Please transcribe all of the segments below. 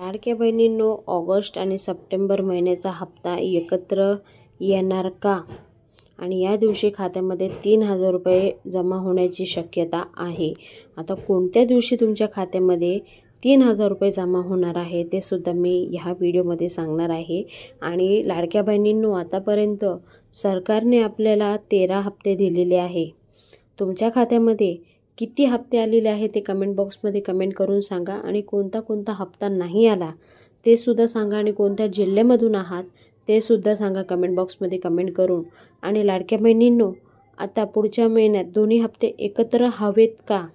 लाडक्या बहिणींनो, ऑगस्ट आणि सप्टेंबर महिन्याचा हप्ता एकत्र येणार का? आणि या दिवशी खात्यामध्ये 3,000 रुपये जमा होण्याची शक्यता आहे. आता कोणत्या दिवशी तुमच्या खात्यामध्ये 3,000 रुपये जमा होणार आहे ते सुद्धा मी ह्या व्हिडिओमध्ये सांगणार आहे. आणि लाडक्या बहिणींनो, आतापर्यंत सरकारने आपल्याला 13 हप्ते दिलेले आहे. तुमच्या खात्यामध्ये किती हप्ते आलेले आहे ते कमेंट बॉक्समध्ये कमेंट करून सांगा. आणि कोणता कोणता हप्ता नाही आला ते सुद्धा सांगा. आणि कोणत्या जिल्ह्यामधून आहात ते सुद्धा सांगा कमेंट बॉक्समध्ये कमेंट करून. आणि लाडक्या बहिणींनो, आता पुढच्या महिन्यात दोन्ही हप्ते एकत्र हवेत का?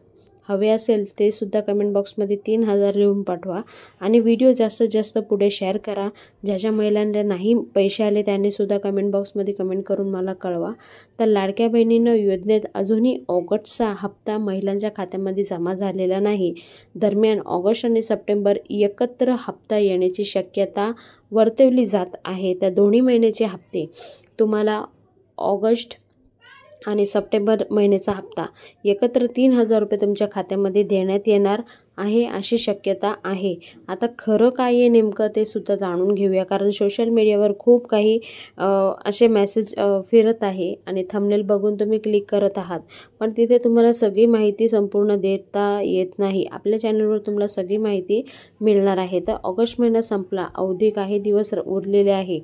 हवे असेल ते सुद्धा कमेंट बॉक्समध्ये 3,000 लिहून पाठवा. आणि व्हिडिओ जास्तीत जास्त पुढे शेअर करा. ज्या महिलांना नाही पैसे आले त्यांनी सुद्धा कमेंट बॉक्समध्ये कमेंट करून मला कळवा. तर लाडक्या बहिणींनो, योजनेत अजूनही ऑगस्टचा हप्ता महिलांच्या खात्यामध्ये जमा झालेला नाही. दरम्यान ऑगस्ट आणि सप्टेंबर एकत्र हप्ता येण्याची शक्यता वर्तवली जात आहे. त्या दोन्ही महिन्याचे हप्ते तुम्हाला ऑगस्ट आणि सप्टेंबर महिन्याचा हप्ता एकत्र 3,000 रुपये तुमच्या खात्यामध्ये देण्यात येणार आहे अशी शक्यता आहे. आता खरं काय आहे नेमकं ते सुद्धा जाणून घेऊया. कारण सोशल मीडियावर खूप काही असे मेसेज फिरत आहे आणि थंबनेल बघून तुम्ही क्लिक करत आहात, पण तिथे तुम्हाला सगळी माहिती संपूर्ण देता येत नाही. आपल्या चॅनलवर तुम्हाला सगळी माहिती मिळणार आहे. तर ऑगस्ट महिना संपला, अवधी काही दिवस उरलेले आहे.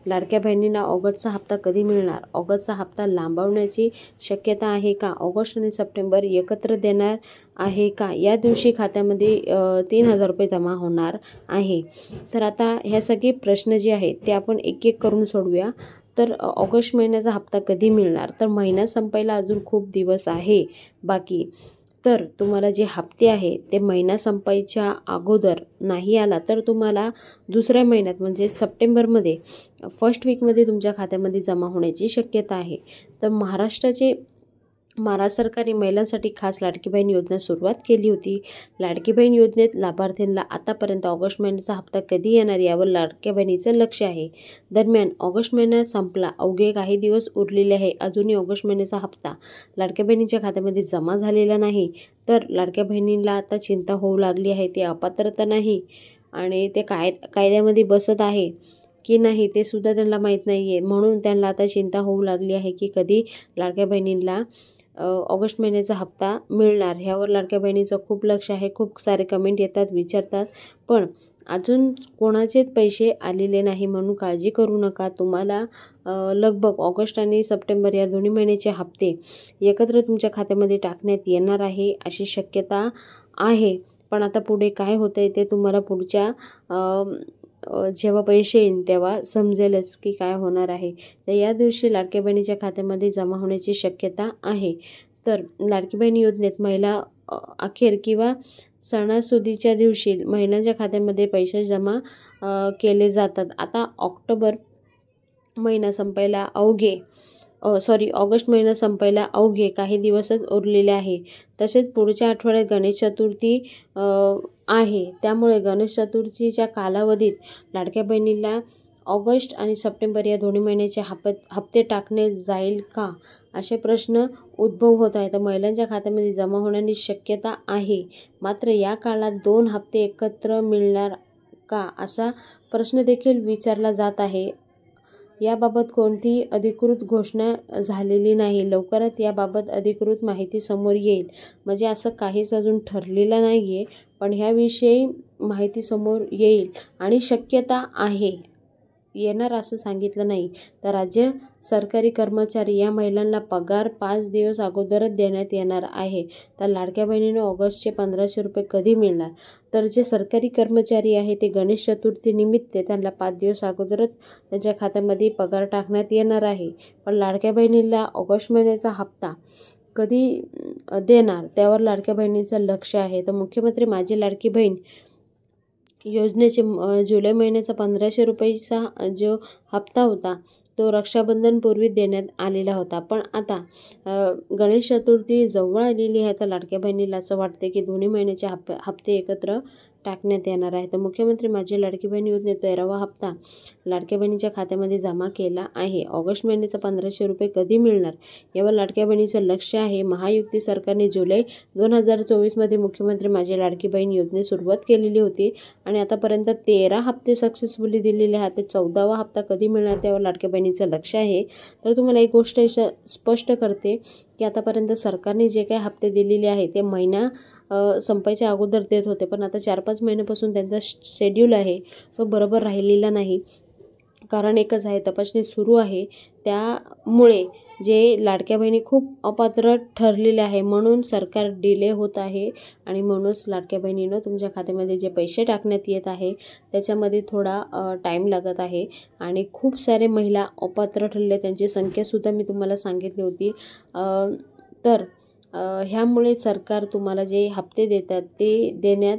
लाडक्या बहिणींना ऑगस्टचा हप्ता कधी मिळणार? ऑगस्टचा हप्ता लांबवण्याची शक्यता आहे का? ऑगस्ट आणि सप्टेंबर एकत्र देणार आहे का? या दिवशी खात्यामध्ये 3,000 रुपये जमा होणार आहे. तर आता ह्या सगळे प्रश्न जे आहेत ते आपण एक एक करून सोडवूया. तर ऑगस्ट महिन्याचा हप्ता कधी मिळणार? तर महिना संपायला अजून खूप दिवस आहे बाकी. तर तुम्हाला जे हप्ते आहे ते महिना संपायच्या अगोदर नाही आला तर तुम्हाला दुसऱ्या महिन्यात म्हणजे सप्टेंबरमध्ये फर्स्ट वीकमध्ये तुमच्या खात्यामध्ये जमा होण्याची शक्यता आहे. तर महाराष्ट्र सरकारने महिलांसाठी खास लाडकी बहीण योजना सुरुवात केली होती. लाडकी बहीण योजनेत लाभार्थ्यांना आतापर्यंत ऑगस्ट महिन्याचा हप्ता कधी येणार यावर लाडक्या बहिणीचं लक्ष आहे. दरम्यान ऑगस्ट महिना संपला, अवघे काही दिवस उरलेले आहे. अजूनही ऑगस्ट महिन्याचा हप्ता लाडक्या बहिणीच्या खात्यामध्ये जमा झालेला नाही. तर लाडक्या बहिणींना आता चिंता होऊ लागली आहे. ते अपात्र तर नाही आणि ते कायद्यामध्ये बसत आहे की नाही ते सुद्धा त्यांना माहीत नाही आहे. म्हणून त्यांना आता चिंता होऊ लागली आहे की कधी लाडक्या बहिणींना ऑगस्ट महिन्याचा हप्ता मिळणार. ह्यावर लाडक्या बहिणीचं खूप लक्ष आहे. खूप सारे कमेंट येतात, विचारतात, पण अजून कोणाचेच पैसे आलेले नाही. म्हणून काळजी करू नका. तुम्हाला लगभग ऑगस्ट आणि सप्टेंबर या दोन्ही महिन्याचे हप्ते एकत्र तुमच्या खात्यामध्ये टाकण्यात येणार आहे अशी शक्यता आहे. पण आता पुढे काय होतं आहे ते तुम्हाला पुढच्या जेव्हा पैसे येईल तेव्हा समजेलच की काय होणार आहे. तर या दिवशी लाडक्या बहिणीच्या खात्यामध्ये जमा होण्याची शक्यता आहे. तर लाडकी बहीण योजनेत महिला अखेर किंवा सणासुदीच्या दिवशी महिलांच्या खात्यामध्ये पैसे जमा केले जातात. आता ऑगस्ट महिना संपायला अवघे काही दिवसच उरलेले आहे. तसेच पुढच्या आठवड्यात गणेश चतुर्थी आहे. त्यामुळे गणेश चतुर्थीच्या कालावधीत लाडक्या बहिणीला ऑगस्ट आणि सप्टेंबर या दोन्ही महिन्याचे हप्ते टाकणे जाईल का असे प्रश्न उद्भव होत आहेत. तर महिलांच्या खात्यामध्ये जमा होण्याची शक्यता आहे. मात्र या काळात 2 हप्ते एकत्र मिळणार का असा प्रश्न देखील विचारला जात आहे. याबाबत कोणतीही अधिकृत घोषणा झालेली नाही. लवकरच याबाबत अधिकृत माहिती समोर येईल. म्हणजे असं काहीच अजून ठरलेलं नाही आहे, पण ह्याविषयी माहिती समोर येईल आणि शक्यता आहे. येणार असं सांगितलं नाही. तर राज्य सरकारी कर्मचारी या महिलांना पगार 5 दिवस अगोदरच देण्यात येणार आहे. तर लाडक्या बहिणीने ऑगस्टचे 1,500 रुपये कधी मिळणार? तर जे सरकारी कर्मचारी आहे ते गणेश चतुर्थी निमित्त त्यांना 5 दिवस अगोदरच त्यांच्या खात्यामध्ये पगार टाकण्यात येणार आहे. पण लाडक्या बहिणीला ऑगस्ट महिन्याचा हप्ता कधी देणार त्यावर लाडक्या बहिणीचं लक्ष आहे. तर मुख्यमंत्री माझी लाडकी बहीण योजनेचे जुलै महिन्याचा 1,500 रुपयेचा जो हप्ता होता तो रक्षाबंधनपूर्वी देण्यात आलेला होता. पण आता गणेश चतुर्थी जवळ आलेली आहे, तर लाडक्या बहिणीला असं वाटते की दोन्ही महिन्याचे हप्ते एकत्र टाकण्यात येणार आहे. तर मुख्यमंत्री माझी लाडकी बहीण योजनेत 13वा हप्ता लाडक्या बहिणीच्या खात्यामध्ये जमा केला आहे. ऑगस्ट महिन्याचा 1500 रुपये कधी मिळणार यावर लाडक्या बहिणीचं लक्ष आहे. महायुती सरकारने जुलै 2024मध्ये मुख्यमंत्री माझी लाडकी बहीण योजनेस सुरुवात केलेली होती आणि आतापर्यंत 13 हप्ते सक्सेसफुली दिलेले आहेत. ते 14वा हप्ता कधी मिळणार त्यावर लाडक्या बहिणीचं लक्ष आहे. तर तुम्हाला एक गोष्ट स्पष्ट करते की आतापर्यंत सरकारने जे काही हप्ते दिलेले आहे ते महिना संपायच्या अगोदर देत होते, पण आता 4-5 महिन्यापासून त्यांचा शेड्यूल आहे तो बरोबर राहिलेला नाही. कारण एकच आहे, तपासणी सुरू आहे. त्यामुळे जे लाडक्या बहिणी खूप अपात्र ठरलेले आहे म्हणून सरकार डिले होत आहे आणि म्हणूनच लाडक्या बहिणीनं तुमच्या खात्यामध्ये जे पैसे टाकण्यात येत आहे त्याच्यामध्ये थोडा टाईम लागत आहे आणि खूप सारे महिला अपात्र ठरले, त्यांची संख्यासुद्धा मी तुम्हाला सांगितली होती. तर ह्यामुळे सरकार तुम्हाला जे हप्ते देतात ते देण्यात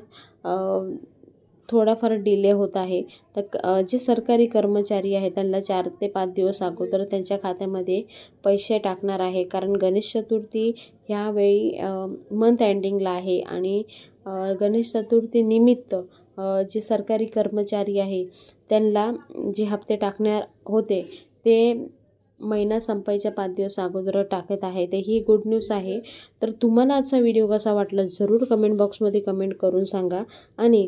थोडाफार डिले होत आहे. तर जे सरकारी कर्मचारी आहेत त्यांना 4 ते 5 दिवस अगोदर त्यांच्या खात्यामध्ये पैसे टाकणार आहे. कारण गणेश चतुर्थी ह्यावेळी मंथ एंडिंगला आहे आणि गणेश चतुर्थी निमित्त जे सरकारी कर्मचारी आहे त्यांना जे हप्ते टाकणार होते ते महिना संपायच्या 5 दिवस अगोदर टाकत आहे. ते ही गुड न्यूज आहे. तर तुम्हाला आजचा व्हिडिओ कसा वाटला जरूर कमेंट बॉक्समध्ये कमेंट करून सांगा आणि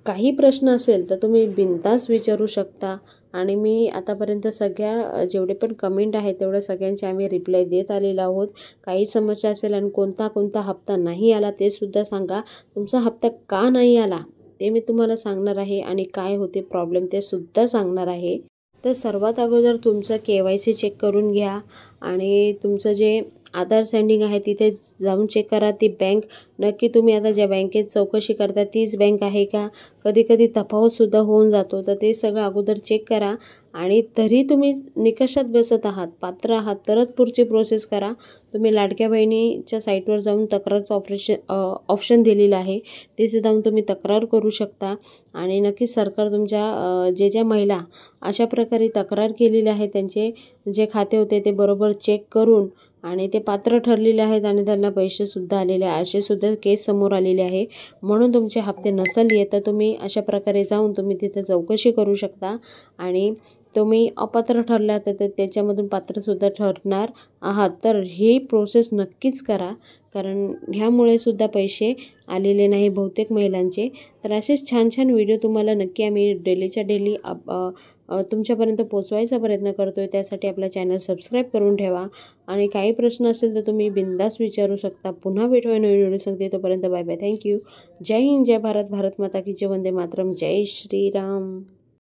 काही प्रश्न असेल तर तुम्ही बिनधास्त विचारू शकता आणि मी आतापर्यंत सगळ्या जेवढे पण कमेंट आहेत तेवढ्या सगळ्यांचे आम्ही रिप्लाय देत आलेलो आहोत. काही समस्या असेल आणि कोणता हप्ता नाही आला ते सुद्धा सांगा. तुमचा हप्ता का नाही आला ते मी तुम्हाला सांगणार आहे आणि काय होते प्रॉब्लेम ते सुद्धा सांगणार आहे. तर सर्वात अगोदर तुमचं KYC चेक करून घ्या आणि तुमचं जे आधार सेंडिंग आहे तिथे जाऊन चेक करा. ती बँक नक्की तुम्ही आता ज्या बँकेत चौकशी करता तीच बँक आहे का, कधी तफावतसुद्धा होऊन जातो. तर ते सगळं अगोदर चेक करा आणि तरी तुम्ही निकषात बसत आहात, पात्र आहात तरच पुढची प्रोसेस करा. तुम्ही लाडक्या बहिणीच्या साईटवर जाऊन तक्रारचं ऑप्शन दिलेलं आहे, तिथे जाऊन तुम्ही तक्रार करू शकता आणि नक्कीच सरकार तुमच्या ज्या महिला अशा प्रकारे तक्रार केलेली आहे त्यांचे जे खाते होते ते बरोबर चेक करून आणि ते पात्र ठरलेले आहेत आणि त्यांना पैसेसुद्धा आलेले आहे असे सुद्धा केस समोर आलेले आहे. म्हणून तुमचे हप्ते नसेल येत तर तुम्ही अशा प्रकारे जाऊन तुम्ही तिथे चौकशी करू शकता आणि तुम्ही अपात्र ठरला तर त्याच्यामधून पात्रसुद्धा ठरणार आहात. तर ही प्रोसेस नक्कीच करा कारण ह्यामुळे सुद्धा पैसे आलेले नाही बहुतेक महिलांचे. तर असेच छान व्हिडिओ तुम्हाला नक्की आम्ही डेलीच्या डेली तुमच्यापर्यंत पोचवायचा प्रयत्न करतो आहे. त्यासाठी आपला चॅनल सबस्क्राईब करून ठेवा आणि काही प्रश्न असेल तर तुम्ही बिनधास्त विचारू शकता. पुन्हा भेटूया नवीन व्हिडिओ सांगते, तोपर्यंत बाय बाय. थँक्यू. जय हिंद, जय भारत, भारत माता की जय, वंदे मातरम, जय श्रीराम.